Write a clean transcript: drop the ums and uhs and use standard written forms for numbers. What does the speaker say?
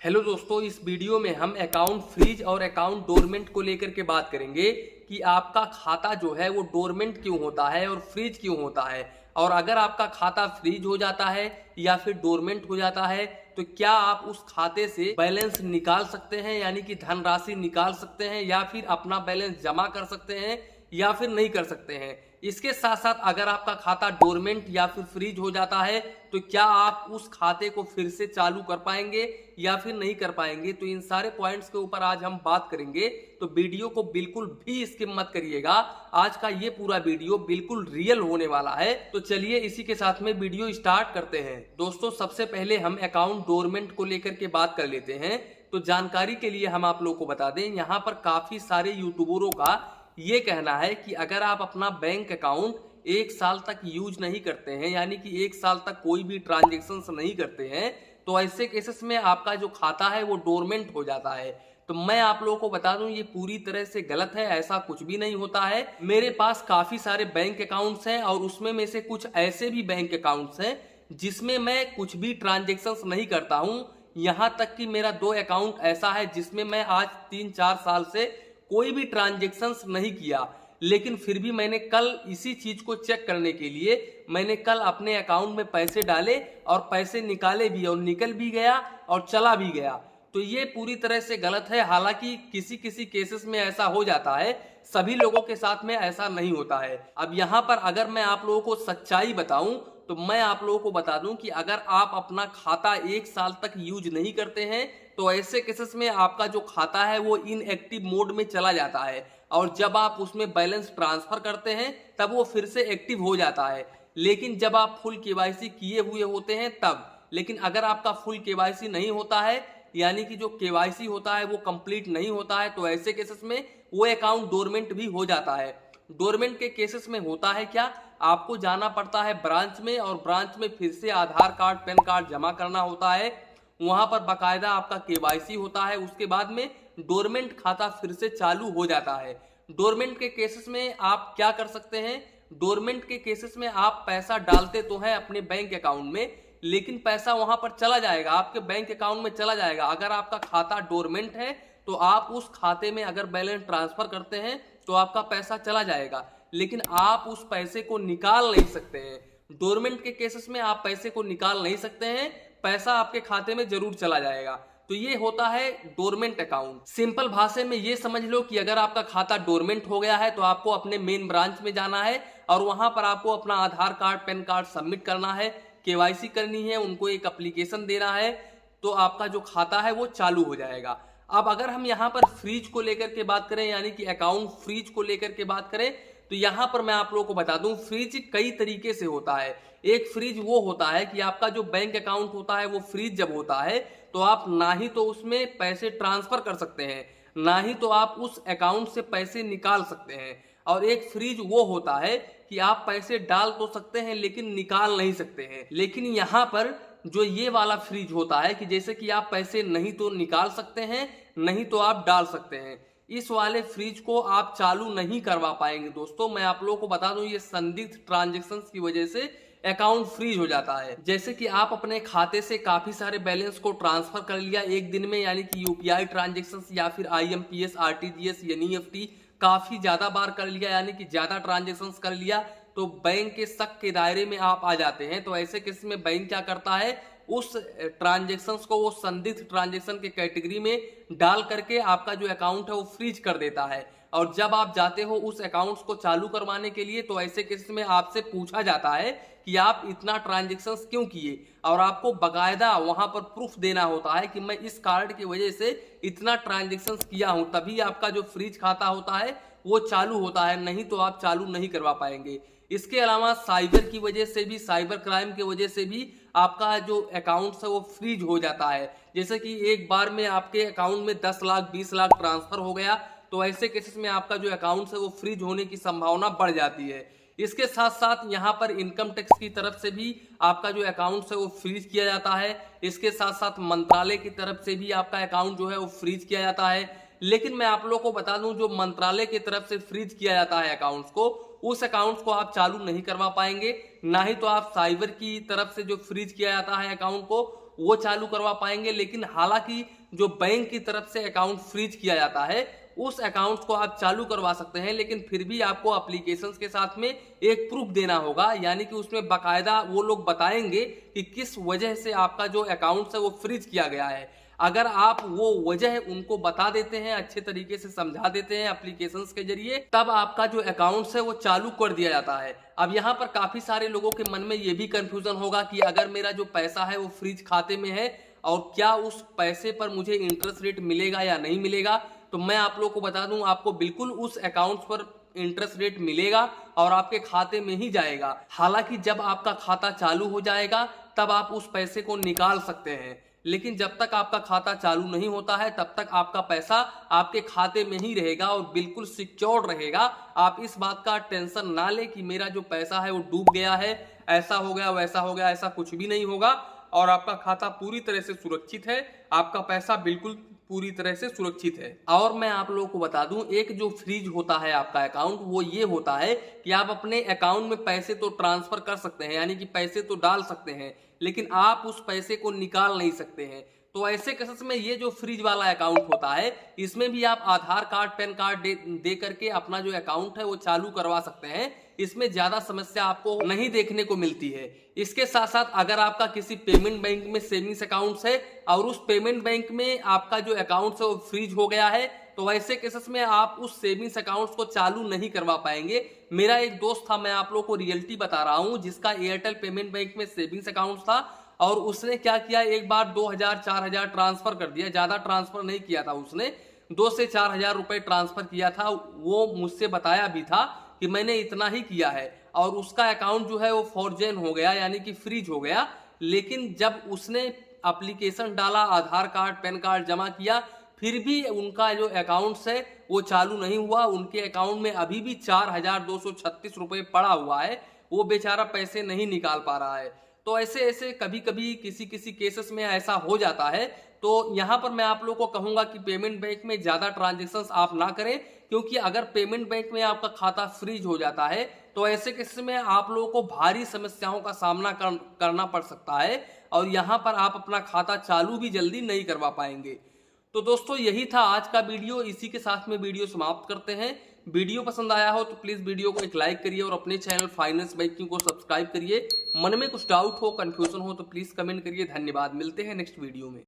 Hello दोस्तों, इस video में हम अकाउंट फ्रीज और अकाउंट डोरमेंट को लेकर के बात करेंगे कि आपका खाता जो है वो डोरमेंट क्यों होता है और फ्रीज क्यों होता है। और अगर आपका खाता फ्रीज हो जाता है या फिर डोरमेंट हो जाता है तो क्या आप उस खाते से बैलेंस निकाल सकते हैं, यानी कि धनराशि निकाल सकते हैं या फिर अपना बैलेंस जमा कर सकते हैं या फिर नहीं कर सकते हैं। इसके साथ साथ अगर आपका खाता डोरमेंट या फिर फ्रीज हो जाता है तो क्या आप उस खाते को फिर से चालू कर पाएंगे या फिर नहीं कर पाएंगे। तो इन सारे पॉइंट्स के ऊपर आज हम बात करेंगे, तो वीडियो को बिल्कुल भी स्किप मत करिएगा। आज का ये पूरा वीडियो बिल्कुल रियल होने वाला है। तो चलिए इसी के साथ में वीडियो स्टार्ट करते हैं। दोस्तों, सबसे पहले हम अकाउंट डोरमेंट को लेकर के बात कर लेते हैं। तो जानकारी के लिए हम आप लोगों को बता दें, यहाँ पर काफी सारे यूट्यूबरों का ये कहना है कि अगर आप अपना बैंक अकाउंट 1 साल तक यूज नहीं करते हैं, यानी कि 1 साल तक कोई भी ट्रांजेक्शन नहीं करते हैं, तो ऐसे केसेस में आपका जो खाता है वो डोरमेंट हो जाता है। तो मैं आप लोगों को बता दूं, ये पूरी तरह से गलत है, ऐसा कुछ भी नहीं होता है। मेरे पास काफी सारे बैंक अकाउंट्स हैं और उसमें में से कुछ ऐसे भी बैंक अकाउंट्स हैं जिसमें मैं कुछ भी ट्रांजेक्शन नहीं करता हूं। यहाँ तक कि मेरा 2 अकाउंट ऐसा है जिसमें मैं आज 3-4 साल से कोई भी ट्रांजेक्शन्स नहीं किया, लेकिन फिर भी मैंने कल इसी चीज को चेक करने के लिए मैंने कल अपने अकाउंट में पैसे डाले और पैसे निकाले भी और निकल भी गया और चला भी गया। तो ये पूरी तरह से गलत है। हालांकि किसी किसी केसेस में ऐसा हो जाता है, सभी लोगों के साथ में ऐसा नहीं होता है। अब यहाँ पर अगर मैं आप लोगों को सच्चाई बताऊं तो मैं आप लोगों को बता दूं कि अगर आप अपना खाता 1 साल तक यूज नहीं करते हैं तो ऐसे केसेस में आपका जो खाता है वो इनएक्टिव मोड में चला जाता है और जब आप उसमें बैलेंस ट्रांसफर करते हैं तब वो फिर से एक्टिव हो जाता है। लेकिन जब आप फुल केवाईसी किए हुए होते हैं तब। लेकिन अगर आपका फुल केवाईसी नहीं होता है, यानी कि जो केवाईसी होता है वो कंप्लीट नहीं होता है, तो ऐसे केसेस में वो अकाउंट डोरमेंट भी हो जाता है। डोरमेंट के केसेस में होता है क्या, आपको जाना पड़ता है ब्रांच में और ब्रांच में फिर से आधार कार्ड पैन कार्ड जमा करना होता है। वहां पर बाकायदा आपका केवाईसी होता है, उसके बाद में डोरमेंट खाता फिर से चालू हो जाता है। डोरमेंट के केसेस में आप क्या कर सकते हैं, डोरमेंट के केसेस में आप पैसा डालते तो हैं अपने बैंक अकाउंट में, लेकिन पैसा वहां पर चला जाएगा, आपके बैंक अकाउंट में चला जाएगा। अगर आपका खाता डोरमेंट है तो आप उस खाते में अगर बैलेंस ट्रांसफर करते हैं तो आपका पैसा चला जाएगा, लेकिन आप उस पैसे को निकाल नहीं सकते हैं। डोरमेंट के केसेस में आप पैसे को निकाल नहीं सकते हैं, पैसा आपके खाते में जरूर चला जाएगा। तो ये होता है डोरमेंट अकाउंट। सिंपल भाषा में ये समझ लो कि अगर आपका खाता डोरमेंट हो गया है तो आपको अपने मेन ब्रांच में जाना है और वहां पर आपको अपना आधार कार्ड पैन कार्ड सबमिट करना है, केवाईसी करनी है, उनको एक एप्लीकेशन देना है, तो आपका जो खाता है वो चालू हो जाएगा। अब अगर हम यहाँ पर फ्रीज को लेकर के बात करें, यानी कि अकाउंट फ्रीज को लेकर के बात करें, तो यहाँ पर मैं आप लोगों को बता दूं फ्रीज कई तरीके से होता है। एक फ्रीज वो होता है कि आपका जो बैंक अकाउंट होता है वो फ्रीज जब होता है तो आप ना ही तो उसमें पैसे ट्रांसफर कर सकते हैं, ना ही तो आप उस अकाउंट से पैसे निकाल सकते हैं। और एक फ्रीज वो होता है कि आप पैसे डाल तो सकते हैं लेकिन निकाल नहीं सकते हैं। लेकिन यहाँ पर जो ये वाला फ्रीज होता है कि जैसे कि आप पैसे नहीं तो निकाल सकते हैं, नहीं तो आप डाल सकते हैं, इस वाले फ्रीज को आप चालू नहीं करवा पाएंगे। दोस्तों, मैं आप लोगों को बता दूं, ये संदिग्ध ट्रांजैक्शंस की वजह से अकाउंट फ्रीज हो जाता है। जैसे कि आप अपने खाते से काफी सारे बैलेंस को ट्रांसफर कर लिया एक दिन में, यानी कि यूपीआई ट्रांजैक्शंस या फिर आईएमपीएस, आरटीजीएस, एनईएफटी काफी ज्यादा बार कर लिया, यानी कि ज्यादा ट्रांजैक्शंस कर लिया, तो बैंक के शक के दायरे में आप आ जाते हैं। तो ऐसे केस में बैंक क्या करता है, उस ट्रांजैक्शंस को वो संदिग्ध ट्रांजैक्शन के कैटेगरी में डाल करके आपका जो अकाउंट है वो फ्रीज कर देता है। और जब आप जाते हो उस अकाउंट्स को चालू करवाने के लिए तो ऐसे केस में आपसे पूछा जाता है कि आप इतना ट्रांजैक्शंस क्यों किए, और आपको बकायदा वहां पर प्रूफ देना होता है कि मैं इस कार्ड की वजह से इतना ट्रांजैक्शंस किया हूं, तभी आपका जो फ्रीज खाता होता है वो चालू होता है, नहीं तो आप चालू नहीं करवा पाएंगे। इसके अलावा साइबर की वजह से भी, साइबर क्राइम की वजह से भी आपका जो अकाउंट है वो फ्रीज हो जाता है। जैसे कि एक बार में आपके अकाउंट में 10 लाख 20 लाख ट्रांसफर हो गया, तो ऐसे केसेस में आपका जो अकाउंट है वो फ्रीज होने की संभावना बढ़ जाती है। इसके साथ साथ यहाँ पर इनकम टैक्स की तरफ से भी आपका जो अकाउंट है वो फ्रीज किया जाता है। इसके साथ साथ मंत्रालय की तरफ से भी आपका अकाउंट जो है वो फ्रीज किया जाता है। लेकिन मैं आप लोगों को बता दूं, जो मंत्रालय की तरफ से फ्रीज किया जाता है अकाउंट्स को, उस अकाउंट्स को आप चालू नहीं करवा पाएंगे, ना ही तो आप साइबर की तरफ से जो फ्रीज किया जाता है अकाउंट को वो चालू करवा पाएंगे। लेकिन हालांकि जो बैंक की तरफ से अकाउंट फ्रीज किया जाता है उस अकाउंट को आप चालू करवा सकते हैं, लेकिन फिर भी आपको एप्लीकेशंस के साथ में एक प्रूफ देना होगा, यानी कि उसमें बकायदा वो लोग बताएंगे कि किस वजह से आपका जो अकाउंट है वो फ्रीज किया गया है। अगर आप वो वजह उनको बता देते हैं, अच्छे तरीके से समझा देते हैं एप्लीकेशंस के जरिए, तब आपका जो अकाउंट है वो चालू कर दिया जाता है। अब यहाँ पर काफी सारे लोगों के मन में ये भी कंफ्यूजन होगा कि अगर मेरा जो पैसा है वो फ्रीज खाते में है और क्या उस पैसे पर मुझे इंटरेस्ट रेट मिलेगा या नहीं मिलेगा। तो मैं आप लोगों को बता दूं, आपको बिल्कुल उस अकाउंट पर इंटरेस्ट रेट मिलेगा और आपके खाते में ही जाएगा। हालांकि जब आपका खाता चालू हो जाएगा तब आप उस पैसे को निकाल सकते हैं, लेकिन जब तक आपका खाता चालू नहीं होता है तब तक आपका पैसा आपके खाते में ही रहेगा और बिल्कुल सिक्योर रहेगा। आप इस बात का टेंशन ना ले कि मेरा जो पैसा है वो डूब गया है, ऐसा हो गया वैसा हो गया, ऐसा कुछ भी नहीं होगा और आपका खाता पूरी तरह से सुरक्षित है, आपका पैसा बिल्कुल पूरी तरह से सुरक्षित है। और मैं आप लोगों को बता दूं, एक जो फ्रीज होता है आपका अकाउंट वो ये होता है कि आप अपने अकाउंट में पैसे तो ट्रांसफर कर सकते हैं, यानी कि पैसे तो डाल सकते हैं, लेकिन आप उस पैसे को निकाल नहीं सकते हैं। तो ऐसे केसेस में ये जो फ्रीज वाला अकाउंट होता है इसमें भी आप आधार कार्ड पैन कार्ड दे करके अपना जो अकाउंट है वो चालू करवा सकते हैं। इसमें ज्यादा समस्या आपको नहीं देखने को मिलती है। इसके साथ साथ अगर आपका किसी पेमेंट बैंक में सेविंग्स अकाउंट है और उस पेमेंट बैंक में आपका जो अकाउंट है वो फ्रीज हो गया है, तो ऐसे केसेस में आप उस सेविंग्स अकाउंट को चालू नहीं करवा पाएंगे। मेरा एक दोस्त था, मैं आप लोगों को रियलिटी बता रहा हूं, जिसका एयरटेल पेमेंट बैंक में सेविंग्स अकाउंट था और उसने क्या किया, एक बार 2000-4000 ट्रांसफर कर दिया, ज्यादा ट्रांसफर नहीं किया था उसने, 2 से 4000 रुपए ट्रांसफर किया था। वो मुझसे बताया भी था कि मैंने इतना ही किया है और उसका अकाउंट जो है वो फॉरजेन हो गया, यानी कि फ्रीज हो गया। लेकिन जब उसने एप्लीकेशन डाला, आधार कार्ड पैन कार्ड जमा किया, फिर भी उनका जो अकाउंट है वो चालू नहीं हुआ। उनके अकाउंट में अभी भी 4236 रुपए पड़ा हुआ है, वो बेचारा पैसे नहीं निकाल पा रहा है। तो ऐसे ऐसे कभी कभी किसी किसी केसेस में ऐसा हो जाता है। तो यहाँ पर मैं आप लोगों को कहूंगा कि पेमेंट बैंक में ज्यादा ट्रांजेक्शन्स आप ना करें, क्योंकि अगर पेमेंट बैंक में आपका खाता फ्रीज हो जाता है तो ऐसे केस में आप लोगों को भारी समस्याओं का सामना करना पड़ सकता है और यहाँ पर आप अपना खाता चालू भी जल्दी नहीं करवा पाएंगे। तो दोस्तों यही था आज का वीडियो, इसी के साथ में वीडियो समाप्त करते हैं। वीडियो पसंद आया हो तो प्लीज वीडियो को एक लाइक करिए और अपने चैनल फाइनेंस बैंकिंग को सब्सक्राइब करिए। मन में कुछ डाउट हो, कंफ्यूजन हो तो प्लीज कमेंट करिए। धन्यवाद, मिलते हैं नेक्स्ट वीडियो में।